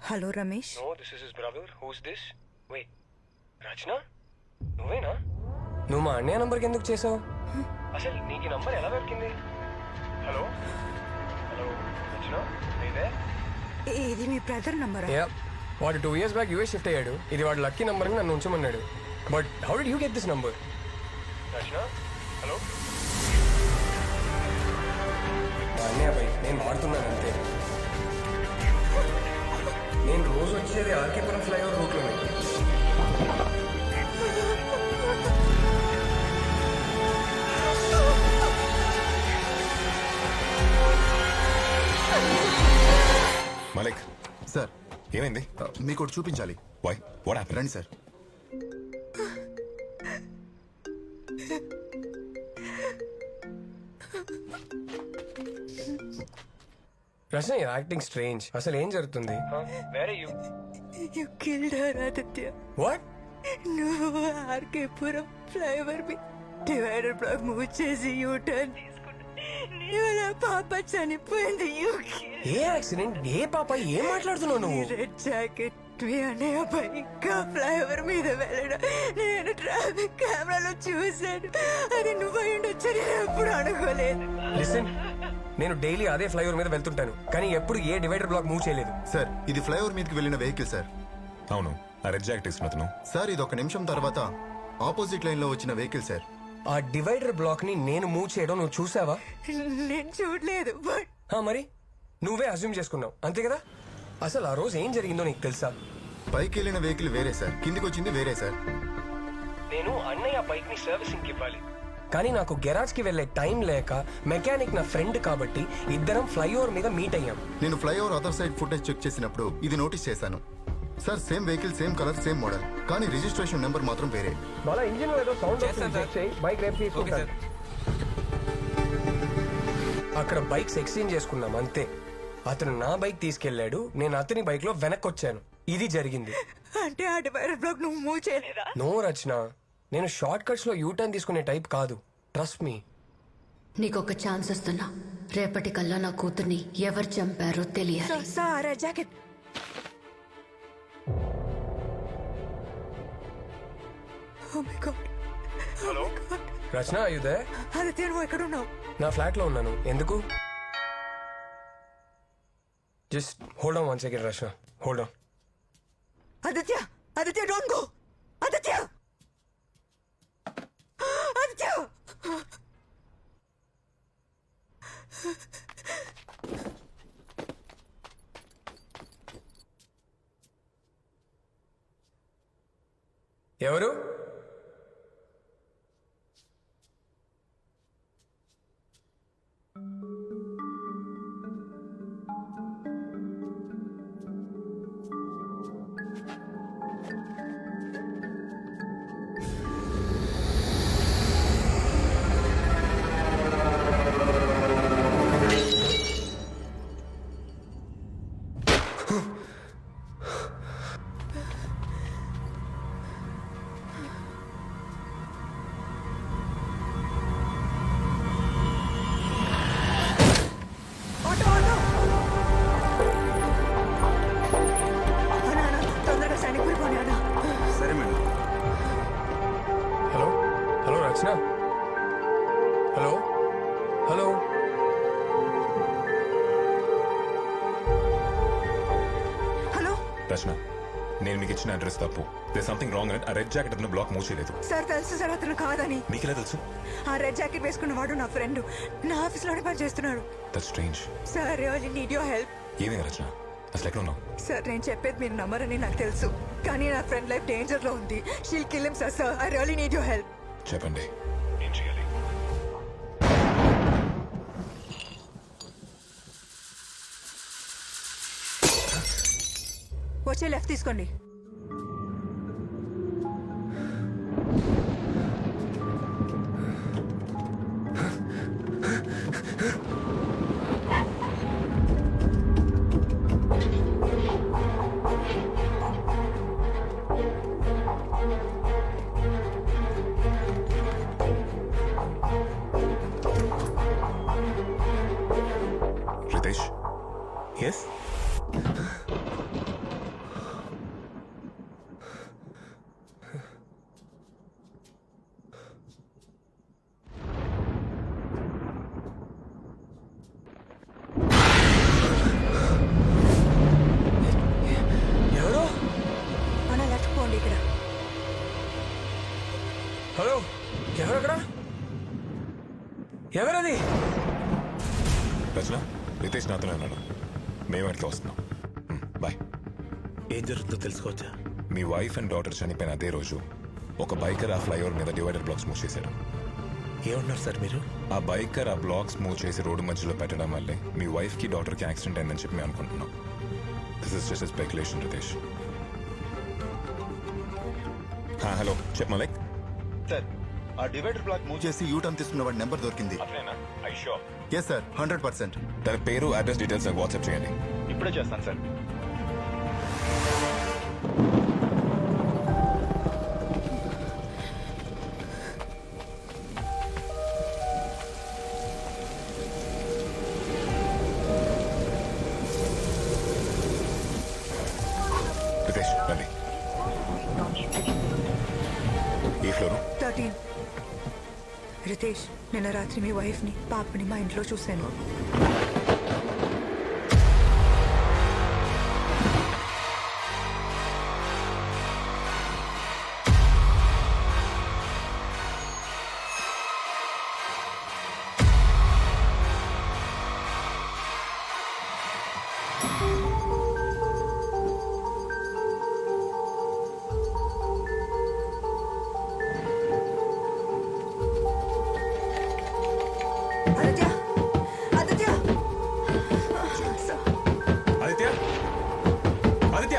Hello Ramesh. No, this is his brother. Who's this? Wait, రచన నువ్వేనా? నువ్వు మా అన్నయ్య నంబర్కి ఎందుకు చేసావు? అసలు నీకు ఈ నంబర్ ఎలా దొరికింది? హలో హలో రచన నీదే? ఇది మీ బ్రదర్ నంబరా? వాడు 2 years బ్యాక్ యూఎస్ షిఫ్ట్ అయ్యాడు. ఇది వాడు లక్కీ నంబర్ అని నన్ను ఉంచమన్నాడు. But how did you get this number? Rachana hello మా అన్నయ్య పై నేను వాడుతున్నాను అంతే. నేను రోజు వచ్చేది ఆర్కేపురం ఫ్లైఓవర్ రూట్లోనే. మలిక్ సార్ ఏమైంది? మీకు ఒకటి చూపించాలి. Why what happened? రండి సార్. Rachana acting strange. అసలు ఏం జరుగుతుంది? You killed her Aditya. What? నువ్వు ఆర్కేపురం ఫ్లైఓవర్ మీ డివైడర్ బ్లాక్ మూవ్ చేసి యూ టర్న్ తీసుకుంటా పాప చనిపోయింది. ఏ యాక్సిడెంట్? ఏ పాప? ఏం మాట్లాడుతున్నావు నువ్వు? రెడ్ జాకెట్ మీ అన్నయ్య బైక్ ఫ్లైఓవర్ మీద వెళ్ళడం నేను ట్రాఫిక్ కెమెరాలో చూశాను. అది నువ్వు ఉండొచ్చు, నేను ఎప్పుడు అనుకోలేదు. లిసన్, నేను డైలీ అదే ఫ్లైఓవర్ మీద వెళ్తుంటాను, కానీ ఎప్పుడు ఏ డివైడర్ బ్లాక్ మూవ్ చేయలేదు. సార్ ఇది ఫ్లైఓవర్ మీదకి వెళ్ళిన వెహికల్ సార్. అవును, ఆ రెడ్ జాకెట్ వేసుకున్న అతను. సార్ ఇది 1 నిమిషం తర్వాత ఆపోజిట్ లైన్ లో వచ్చిన వెహికల్ సార్. ఆ డివైడర్ బ్లాక్ ని నేను మూవ్ చేయడం నువ్వు చూసావా? నేను చూడలేదు. మరి నువ్వే అజ్యూమ్ చేసుకున్నావు అంతే కదా? అసలు ఆ రోజు ఏం జరిగిందో నీకు తెలుసా? పైకి వెళ్ళిన వెహికల్ వేరే సార్, కిందికి వచ్చింది వేరే సార్. నేను అన్నయ్య బైక్ ని సర్వీసింగ్ ఇవ్వాలి, కానీ నాకు గెరాజ్ కి వెళ్లే టైం లేక మెకానిక్ నా ఫ్రెండ్ కాబట్టి ఇద్దరం ఫ్లైఓవర్ మీద మీట్ అయ్యాం. నేను flyover other side footage check చేసినప్పుడు ఇది నోటీస్ చేశాను sir. Same vehicle, same colour, same model, కానీ రిజిస్ట్రేషన్ నెంబర్ మాత్రం వేరే. అక్కడ బైక్స్ ఎక్స్చేంజ్ చేసుకున్నాం అంతే. అతను నా బైక్ తీసుకెళ్లాడు, నేను అతని బైక్ లో వెనక్కి వచ్చాను. ఇది జరిగింది. అంటే ఆ డివైడర్ బ్లాక్ నువ్వు మూవ్ చేయలేదా? నో రచన, నేను షార్ట్ కట్స్ లో యూటర్న్ తీసుకునే టైప్ కాదు. Trust me. నీకొక ఛాన్స్ ఇస్తున్నా. రేపటి కల్లా నా కూతుర్ని ఎవరు చంపారో తెలియాలి. Sir jacket. Oh my God. Hello Rachana, are you there? Aditya నువ్వు ఎక్కడ ఉన్నావు? నా ఫ్లాట్ లో ఉన్నాను. ఎందుకు? Just hold on 1 second Rachana, hold on. Aditya, Aditya don't go. Aditya, Aditya. ఎవరు? రచన, హలో హలో. హలో రచన, నేను మీకు ఇచ్చిన అడ్రస్ తప్పు. దేర్ సంథింగ్ రాంగ్ అని ఆ రెడ్ జాకెట్ అతను బ్లాక్ మూవ్ చేయలేదు. సార్ తెలుసు సార్ అతను కాదని. మీకెలా తెలుసు? ఆ రెడ్ జాకెట్ వేసుకున్నవాడు నా ఫ్రెండ్, నా ఆఫీస్ లోనే పని చేస్తున్నాడు. That's strange. Sir really need your help. ఏమైంది రచన? అసలు ఎక్కడ ఉన్నావు? సార్ నేను చెప్పేది మీరు నమ్మరని నాకు తెలుసు, కానీ నా ఫ్రెండ్ లైఫ్ డేంజర్ లో ఉంది. She'll kill him sir. I really need your help. చెప్పండి, ఏం చేయాలి? వచ్చే లెఫ్ట్ తీసుకోండి. రితేష్. ఎస్, హలో, ఎవరక్కడ? ఎవరది? రచన, రితేష్ నాతోనే ఉన్నాడు. మేము అట్లా వస్తున్నాం. బాయ్. ఏం జరుగుతుందో తెలుసుకోవచ్చా? మీ వైఫ్ అండ్ డాటర్ చనిపోయిన అదే రోజు ఒక బైకర్ ఆ ఫ్లైఓవర్ మీద డివైడర్ బ్లాక్స్ మూవ్ చేశాడు. ఏమన్నారు సార్ మీరు? ఆ బైకర్ ఆ బ్లాక్స్ మూవ్ చేసి రోడ్డు మధ్యలో పెట్టడం వల్లే మీ వైఫ్ కి డాటర్ కి యాక్సిడెంట్ అయిందని చెప్పి మేము అనుకుంటున్నాం. This is just speculation Ritesh. Hello, చెప్ప మలిక్. సార్, ఆ డివైడర్ బ్లాక్ మూవ్ చేసి యూటర్న్ తీసుకున్న వాడి నెంబర్ దొరికింది. Yes sir, 100%. తన పేరు, అడ్రస్ డీటెయిల్స్ నాకు వాట్సాప్ చేయండి. ఇప్పుడే చేస్తాను సార్. రితేష్ రండి. ఈ ఫ్లోరు 13. రితేష్, నిన్న రాత్రి మీ వైఫ్ని పాపని మా ఇంట్లో చూశాను. Aditya, Aditya, Aditya, Aditya.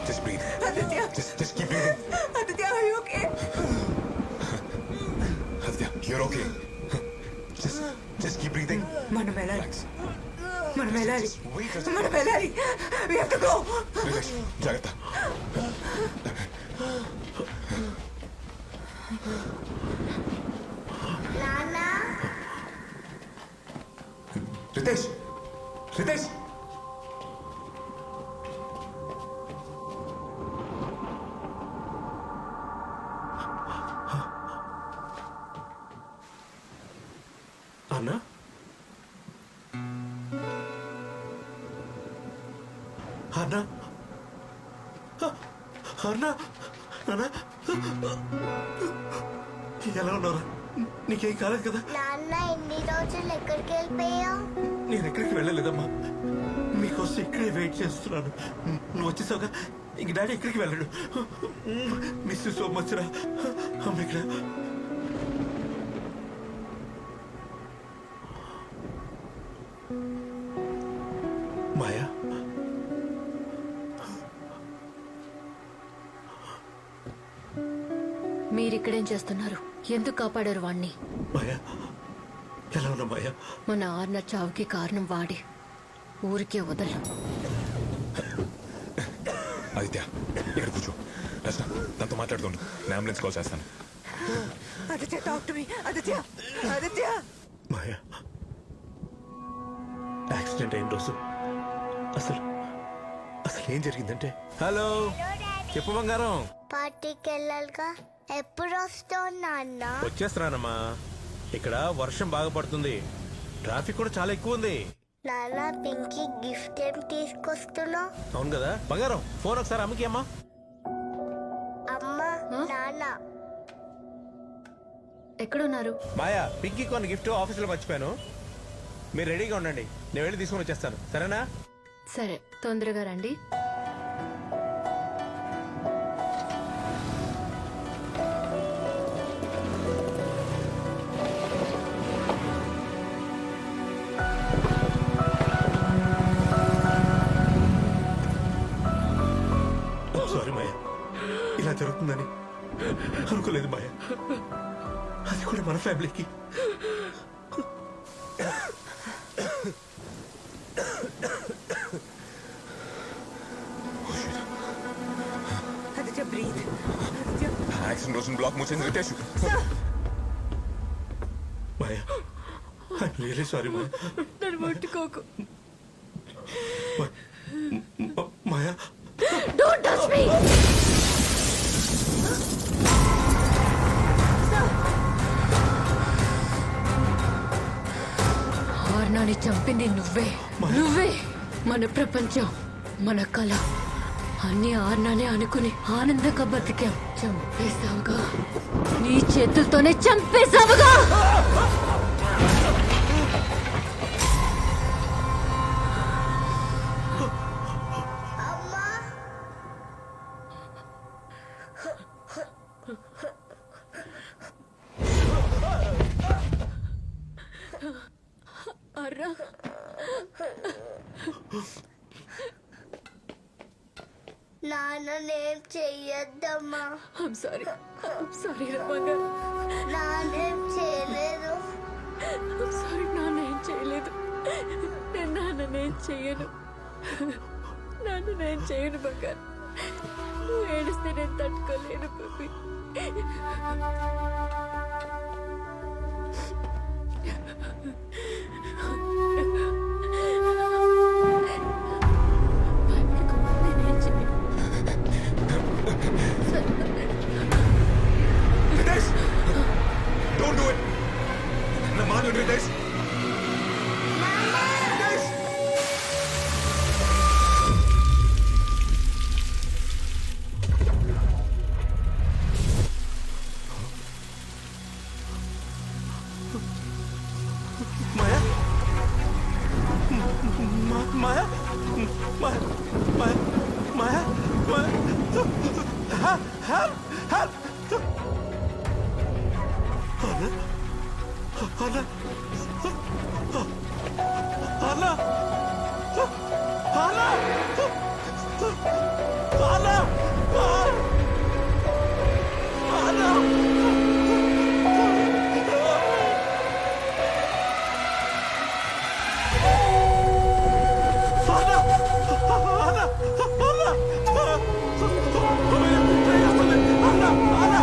Just breathe. Aditya, Just keep breathing. Aditya, are you okay? Aditya, you're okay. Just keep breathing. మనం వెళ్ళాలి, Relax. మనం వెళ్ళాలి, Just wait. మనం వెళ్ళాలి. We have to go. Relax. జాగ్రత్త. రితేష్, రితేష్. అన్నా, అన్నా, అన్నా, నాన్న, ఎలా ఉన్నారా? నీకేం కాలేదు కదా? నాన్న, ఎన్ని రోజులు ఎక్కడికి వెళ్ళిపోయావు? నేను ఎక్కడికి వెళ్ళలేదమ్మా, మీకోసం ఇక్కడే వెయిట్ చేస్తున్నాను. నువ్వు వచ్చేసావుగా, ఇంక డాడీ ఎక్కడికి వెళ్ళాడు. మిస్ యూ సో మచ్ రా. అమ్మ ఇక్కడ. మాయా, మీరిక్కడేం చేస్తున్నారు? ఎందుకు కాపాడారు వాణ్ణి? మాయా, ఎలా ఉన్నా మాయా? మన ఆర్న చావుకి కారణం వాడి. ఊరికే వదలు. ఆదిత్య, ఇక్కడ కూర్చో. రచన, తనతో మాట్లాడుతుండు. నేను అంబులెన్స్ కాల్ చేస్తాను. Aditya, talk to me. Aditya, Aditya. Maya, accident అయిన రోజు అసలు అసలు ఏం జరిగిందంటే... హలో, చెప్పు బంగారం. పార్టీకి వెళ్ళాలిగా, ఎప్పుడు వస్తావు నాన్న? వచ్చేస్తున్నానమ్మా. ఇక్కడ వర్షం బాగా పడుతుంది, ట్రాఫిక్ కూడా చాలా ఎక్కువ ఉంది. నాన్న, పింకీ గిఫ్ట్ ఏం తీసుకొస్తున్నావు? అవును కదా బంగారం, ఫోన్ ఒకసారి అమ్మకి అమ్మా. అమ్మా, నాన్న. ఎక్కడున్నారు? మాయా, పింకీ కొన్ని గిఫ్ట్ ఆఫీసులో మర్చిపోయాను. మీరు రెడీగా ఉండండి, నేను వెళ్ళి తీసుకొని వచ్చేస్తాను. సరేనా? సరే, తొందరగా రండి. సారీ మాయా, ఇలా జరుగుతుందని అనుకోలేదు మాయా. అది కూడా మన ఫ్యామిలీకి. ఆదిత్య, బ్రీత్. యాక్సిడెంట్ రోజున బ్లాక్ మూసేసింది Ritesh. Maya I'm really sorry Maya. నన్ను ముట్టుకోకు. మాయా డోంట్ టచ్ మీ. ఆర్నాని చంపింది నువ్వే. మన ప్రపంచం, మన కళ అన్ని ఆర్నానే అనుకుని ఆనందంగా బతికాం. చంపేశావుగా, నీ చేతులతోనే చంపేశావుగా. అర్రా, నాన్నేం చెయ్యొద్దమ్మా. I'm sorry రమగా. నాన్నేం చేయలేదు. I'm sorry, నాన్నేం చేయలేదు. నేను నాన్నేం చేయను బంగారు. నువ్వు ఏడిస్తే నేను తట్టుకోలేను బేబీ. నేనేం చేయను. Ritesh don't do it. నా మాట విను రితేష్. రితేష్ మాయా మాయా మాయా మాయా మాయా అన్నా అన్నా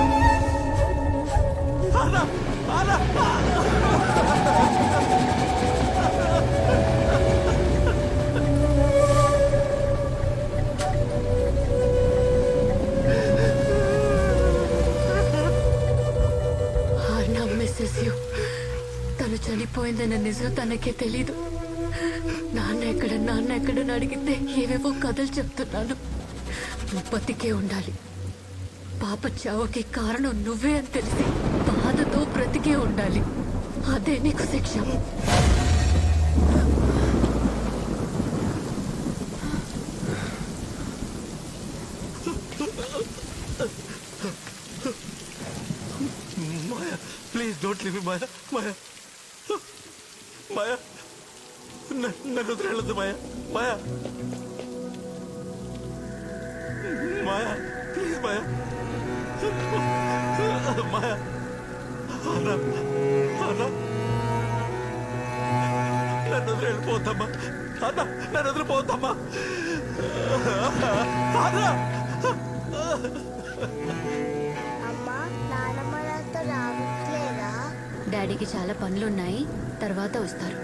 అన్నా అన్నా అన్నా తను చనిపోయిందన్న నిజం తనకే తెలీదు. నాన్న ఎక్కడని అడిగితే ఏవేవో కథలు చెప్తున్నాను. నువ్వు బతికే ఉండాలి. పాప చావుకి కారణం నువ్వే అని తెలిసి బాధతో బ్రతికే ఉండాలి. అదే నీకు శిక్ష. Maya, please don't leave me, Maya. Maya. Maya. నన్ను వదిలేయొద్దు Maya. Maya. Maya, please Maya. Maya. Anna. Anna. నన్ను వదిలేయొద్దమ్మా. అన్న నన్ను వదిలిపోద్దమ్మా. అన్న. అమ్మా, నానమ్మ నాతో రావట్లేదా? డాడీకి చాలా పనులున్నాయి, తర్వాత వస్తారు.